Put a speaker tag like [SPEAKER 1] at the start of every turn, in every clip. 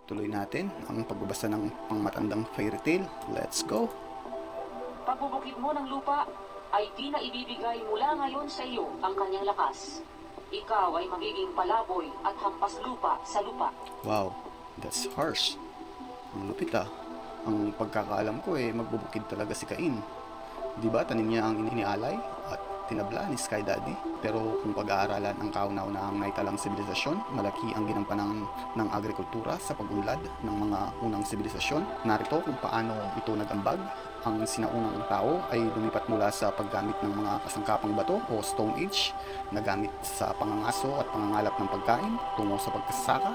[SPEAKER 1] Tuloy natin ang pagbabasa ng pangmatandang fairy tale. Let's go!
[SPEAKER 2] Pagbubukid mo ng lupa ay di na ibibigay mula ngayon sa iyo ang kanyang lakas. Ikaw ay magiging palaboy at hampas lupa sa lupa.
[SPEAKER 1] Wow, that's harsh. Ang lupit ah. Ang pagkakaalam ko magbubukid talaga si Cain. Di ba tanim niya ang inialay at tinabla ni Sky Daddy? Pero kung pag-aaralan ang kauna-unahang naitalang sibilisasyon, malaki ang ginampanan ng agrikultura sa pag-unlad ng mga unang sibilisasyon. Narito kung paano ito nagambag. Ang sinaunang tao ay lumipat mula sa paggamit ng mga kasangkapang bato o Stone Age na gamit sa pangangaso at pangangalap ng pagkain tungo sa pagkasaka,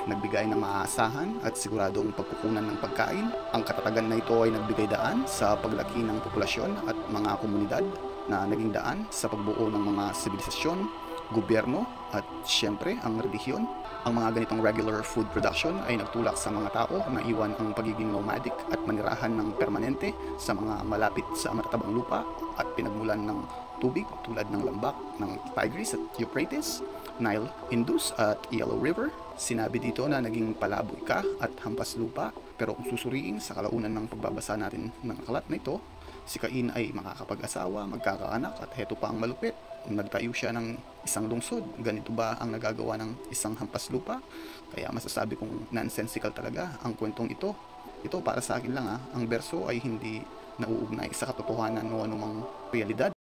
[SPEAKER 1] nagbigay ng maaasahan at siguradong pagkukunan ng pagkain. Ang katatagan na ito ay nagbigay daan sa paglaki ng populasyon at mga komunidad na naging daan sa pagbuo ng mga sibilisasyon, gobyerno at siyempre ang relihiyon. Ang mga ganitong regular food production ay nagtulak sa mga tao na iwan ang pagiging nomadic at manirahan ng permanente sa mga malapit sa matatabang lupa at pinagmulan ng tubig tulad ng lambak ng Tigris at Euphrates, Nile, Indus at Yellow River. Sinabi dito na naging palaboy ka at hampas lupa, pero kung susuriin sa kalaunan ng pagbabasa natin ng aklat na ito, si Cain ay makakapag-asawa, magkakaanak at heto pa ang malupit. Nagtayo siya ng isang lungsod. Ganito ba ang nagagawa ng isang hampas lupa? Kaya masasabi kong nonsensical talaga ang kwentong ito. Ito para sa akin lang ang berso ay hindi nauugnay sa katotohanan o anumang realidad.